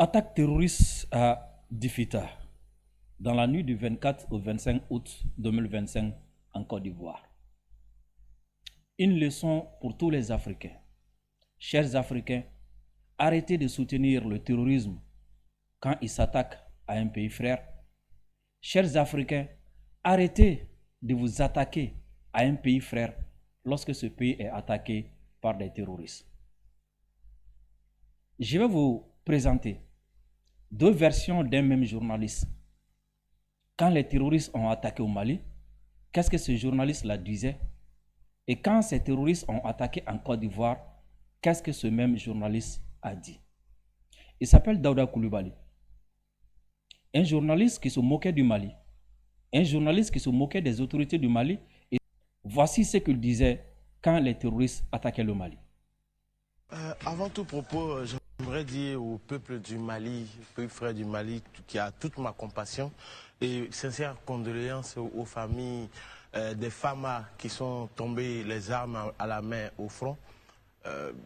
Attaque terroriste à Difita, dans la nuit du 24 au 25 août 2025 en Côte d'Ivoire. Une leçon pour tous les Africains. Chers Africains, arrêtez de soutenir le terrorisme quand il s'attaque à un pays frère. Chers Africains, arrêtez de vous attaquer à un pays frère lorsque ce pays est attaqué par des terroristes. Je vais vous présenter deux versions d'un même journaliste. Quand les terroristes ont attaqué au Mali, qu'est-ce que ce journaliste-là disait? Et quand ces terroristes ont attaqué en Côte d'Ivoire, qu'est-ce que ce même journaliste a dit? Il s'appelle Daouda Coulibaly. Un journaliste qui se moquait du Mali. Un journaliste qui se moquait des autorités du Mali. Et voici ce qu'il disait quand les terroristes attaquaient le Mali. Avant tout propos, j'aimerais dire au peuple du Mali, peuple frère du Mali, qui a toute ma compassion et sincères condoléances aux familles des femmes qui sont tombées les armes à la main au front.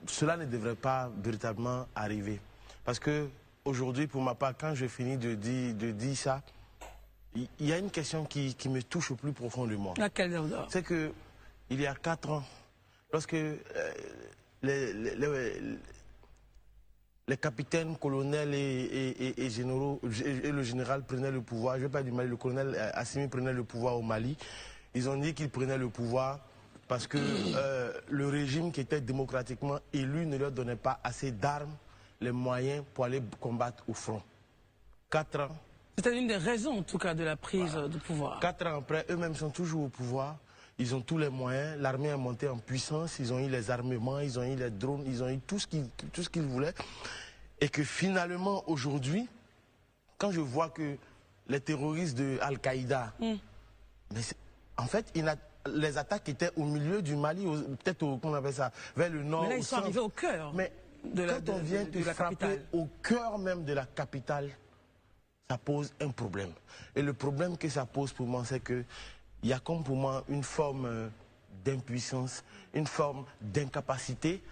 Cela ne devrait pas véritablement arriver. Parce que aujourd'hui, pour ma part, quand je finis de dire ça, il y a une question qui me touche au plus profondément. Laquelle? C'est que il y a 4 ans, lorsque les capitaines, colonels et généraux, et le général prenaient le pouvoir, je ne vais pas du Mali, le colonel Assimi prenait le pouvoir au Mali, ils ont dit qu'ils prenaient le pouvoir parce que le régime qui était démocratiquement élu ne leur donnait pas assez d'armes, les moyens pour aller combattre au front. 4 ans. C'était une des raisons, en tout cas, de la prise de pouvoir. 4 ans après, eux-mêmes sont toujours au pouvoir. Ils ont tous les moyens. L'armée est montée en puissance. Ils ont eu les armements, ils ont eu les drones, ils ont eu tout ce qu'ils voulaient. Et que finalement, aujourd'hui, quand je vois que les terroristes de Al-Qaïda, en fait, les attaques étaient au milieu du Mali, peut-être, comment on appelle ça, vers le nord. Mais là, ils sont arrivés au cœur. Mais quand on vient te frapper au cœur même de la capitale, ça pose un problème. Et le problème que ça pose pour moi, c'est que il y a comme pour moi une forme d'impuissance, une forme d'incapacité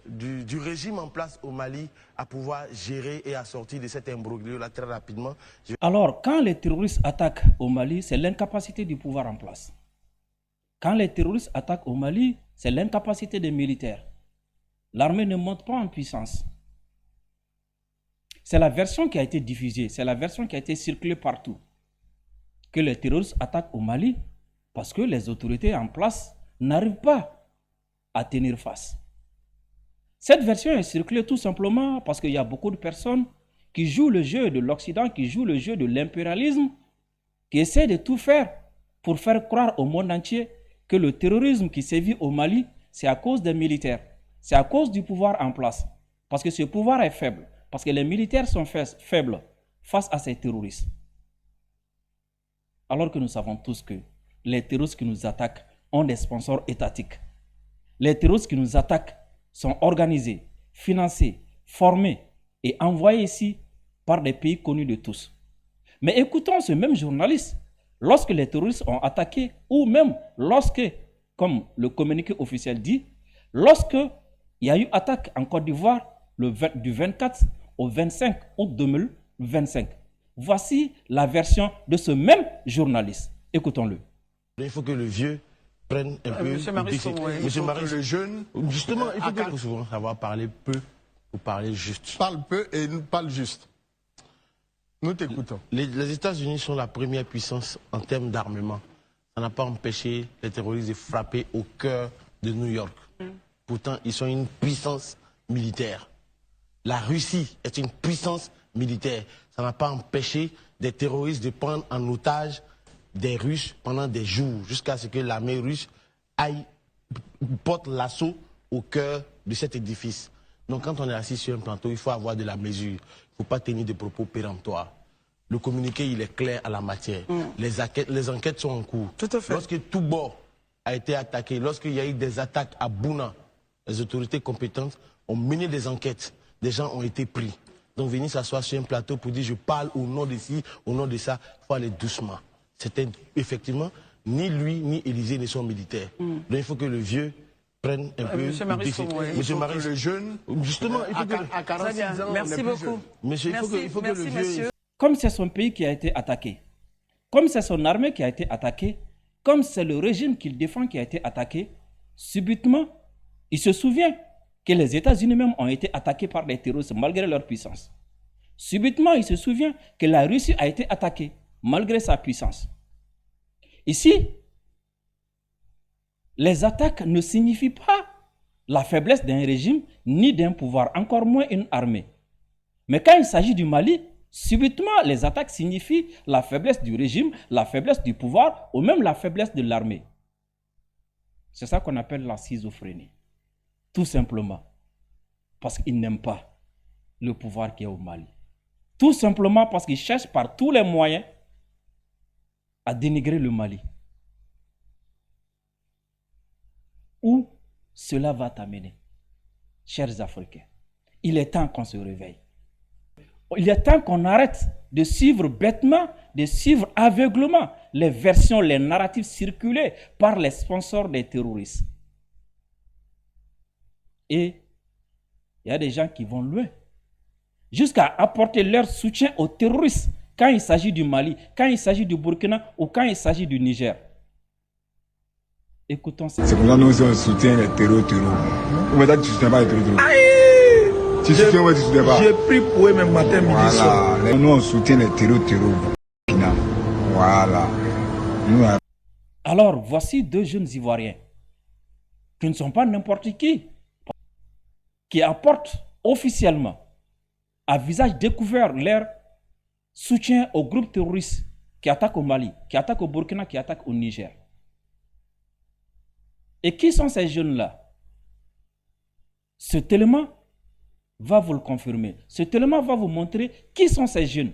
du régime en place au Mali à pouvoir gérer et à sortir de cet imbroglio-là très rapidement. Alors, quand les terroristes attaquent au Mali, c'est l'incapacité du pouvoir en place. Quand les terroristes attaquent au Mali, c'est l'incapacité des militaires. L'armée ne monte pas en puissance. C'est la version qui a été diffusée, c'est la version qui a été circulée partout. Que les terroristes attaquent au Mali parce que les autorités en place n'arrivent pas à tenir face. Cette version est circulée tout simplement parce qu'il y a beaucoup de personnes qui jouent le jeu de l'Occident, qui jouent le jeu de l'impérialisme, qui essaient de tout faire pour faire croire au monde entier que le terrorisme qui sévit au Mali, c'est à cause des militaires, c'est à cause du pouvoir en place, parce que ce pouvoir est faible. Parce que les militaires sont faibles face à ces terroristes. Alors que nous savons tous que les terroristes qui nous attaquent ont des sponsors étatiques. Les terroristes qui nous attaquent sont organisés, financés, formés et envoyés ici par des pays connus de tous. Mais écoutons ce même journaliste, lorsque les terroristes ont attaqué, ou même lorsque, comme le communiqué officiel dit, lorsque il y a eu attaque en Côte d'Ivoire du 24 au 25 août 2025. Voici la version de ce même journaliste. Écoutons-le. Il faut que le vieux prenne un peu... Monsieur Marie, Monsieur Marie, le jeune... Justement, il faut souvent savoir parler peu ou parler juste. Parle peu et parle juste. Nous t'écoutons. Les États-Unis sont la première puissance en termes d'armement. Ça n'a pas empêché les terroristes de frapper au cœur de New York. Pourtant, ils sont une puissance militaire. La Russie est une puissance militaire. Ça n'a pas empêché des terroristes de prendre en otage des Russes pendant des jours, jusqu'à ce que l'armée russe porte l'assaut au cœur de cet édifice. Donc quand on est assis sur un plateau, il faut avoir de la mesure. Il ne faut pas tenir des propos péremptoires. Le communiqué, il est clair à la matière. Les enquêtes sont en cours. Tout à fait. Lorsque Toubor a été attaqué, lorsqu'il y a eu des attaques à Bouna, les autorités compétentes ont mené des enquêtes. Des gens ont été pris. Donc venir s'asseoir sur un plateau pour dire je parle au nom de ci, au nom de ça, il faut aller doucement. C'était effectivement, ni lui ni Élysée ne sont militaires. Donc il faut que le vieux prenne un peu Monsieur de Marisco, défi. oui. Monsieur Que Marisco, les jeunes, justement, il faut que, à 46 Très bien. ans, on Merci est plus beaucoup. jeunes. monsieur, il faut Merci, que merci, le vieux... monsieur. Comme c'est son pays qui a été attaqué, comme c'est son armée qui a été attaquée, comme c'est le régime qu'il défend qui a été attaqué, subitement, il se souvient que les États-Unis même ont été attaqués par des terroristes malgré leur puissance. Subitement, il se souvient que la Russie a été attaquée malgré sa puissance. Ici, les attaques ne signifient pas la faiblesse d'un régime ni d'un pouvoir, encore moins une armée. Mais quand il s'agit du Mali, subitement, les attaques signifient la faiblesse du régime, la faiblesse du pouvoir ou même la faiblesse de l'armée. C'est ça qu'on appelle la schizophrénie. Tout simplement parce qu'ils n'aiment pas le pouvoir qui est au Mali. Tout simplement parce qu'ils cherchent par tous les moyens à dénigrer le Mali. Où cela va t'amener, chers Africains? Il est temps qu'on se réveille. Il est temps qu'on arrête de suivre bêtement, de suivre aveuglement les versions, les narratifs circulés par les sponsors des terroristes. Et il y a des gens qui vont loin, jusqu'à apporter leur soutien aux terroristes quand il s'agit du Mali, quand il s'agit du Burkina ou quand il s'agit du Niger. Écoutons ça. C'est pour ça que nous on soutient les terreaux. Mais toi, tu ne soutiens pas les terreaux. Tu soutiens ou tu ne soutiens pas? J'ai pris pour eux même matin, midi, soir. Voilà. Nous, on soutient les terreaux. Voilà. Nous, Alors, voici deux jeunes Ivoiriens qui ne sont pas n'importe qui apportent officiellement, à visage découvert, leur soutien aux groupes terroristes qui attaquent au Mali, qui attaquent au Burkina, qui attaquent au Niger. Et qui sont ces jeunes-là? Cet élément va vous le confirmer. Cet élément va vous montrer qui sont ces jeunes.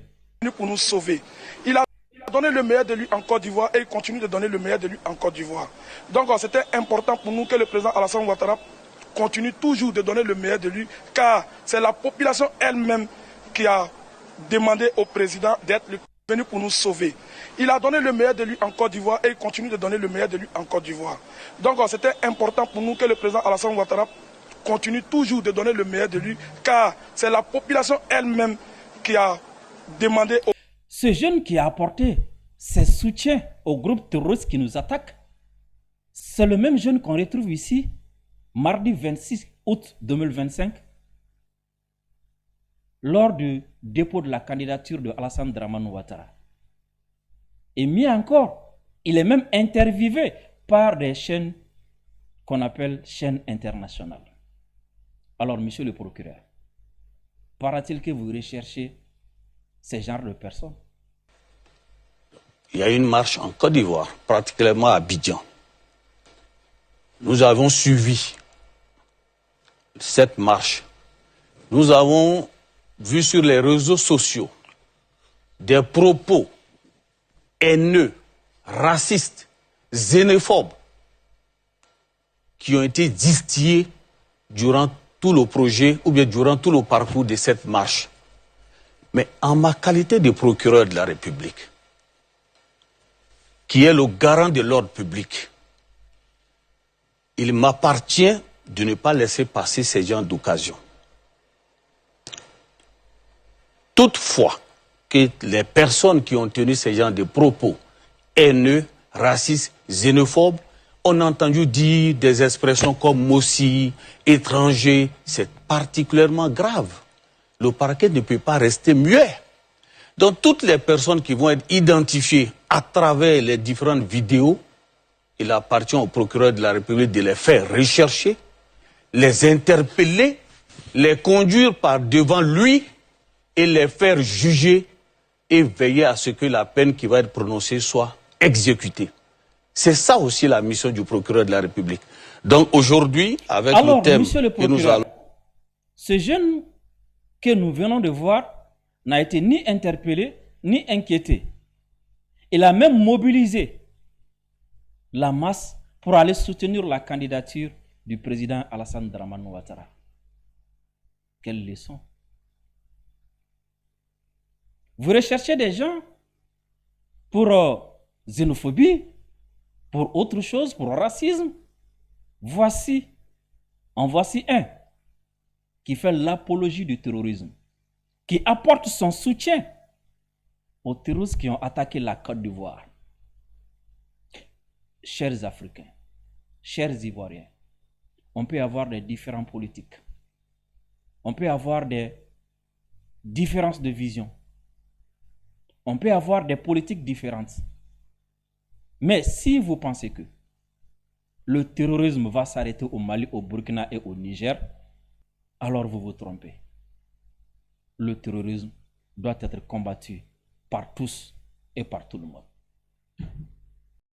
Pour nous sauver. Il a donné le meilleur de lui en Côte d'Ivoire et il continue de donner le meilleur de lui en Côte d'Ivoire. Donc c'était important pour nous que le président Alassane Ouattara continue toujours de donner le meilleur de lui, car c'est la population elle-même qui a demandé au président d'être venu pour nous sauver. Il a donné le meilleur de lui en Côte d'Ivoire et il continue de donner le meilleur de lui en Côte d'Ivoire. Donc c'était important pour nous que le président Alassane Ouattara continue toujours de donner le meilleur de lui, car c'est la population elle-même qui a demandé au... Ce jeune qui a apporté ses soutiens au groupe terroriste qui nous attaque, c'est le même jeune qu'on retrouve ici, mardi 26 août 2025, lors du dépôt de la candidature de Alassane Dramane Ouattara. Et mieux encore, il est même interviewé par des chaînes qu'on appelle chaînes internationales. Alors, monsieur le procureur, paraît-il que vous recherchez ces genres de personnes? Il y a une marche en Côte d'Ivoire, particulièrement à Abidjan. Nous avons suivi cette marche. Nous avons vu sur les réseaux sociaux des propos haineux, racistes, xénophobes qui ont été distillés durant tout le projet ou bien durant tout le parcours de cette marche. Mais en ma qualité de procureur de la République, qui est le garant de l'ordre public, il m'appartient de ne pas laisser passer ces genres d'occasion. Toutefois, que les personnes qui ont tenu ces genres de propos haineux, racistes, xénophobes, on a entendu dire des expressions comme Mossi, étranger, c'est particulièrement grave. Le parquet ne peut pas rester muet. Donc toutes les personnes qui vont être identifiées à travers les différentes vidéos, il appartient au procureur de la République de les faire rechercher, les interpeller, les conduire par devant lui et les faire juger et veiller à ce que la peine qui va être prononcée soit exécutée. C'est ça aussi la mission du procureur de la République. Donc aujourd'hui, avec le thème que nous allons... Ce jeune que nous venons de voir n'a été ni interpellé, ni inquiété. Il a même mobilisé la masse pour aller soutenir la candidature du président Alassane Dramane Ouattara. Quelle leçon! Vous recherchez des gens pour xénophobie, pour autre chose, pour racisme. Voici En voici un qui fait l'apologie du terrorisme, qui apporte son soutien aux terroristes qui ont attaqué la Côte d'Ivoire. Chers Africains, chers Ivoiriens, on peut avoir des différends politiques. On peut avoir des différences de vision. On peut avoir des politiques différentes. Mais si vous pensez que le terrorisme va s'arrêter au Mali, au Burkina et au Niger, alors vous vous trompez. Le terrorisme doit être combattu par tous et par tout le monde.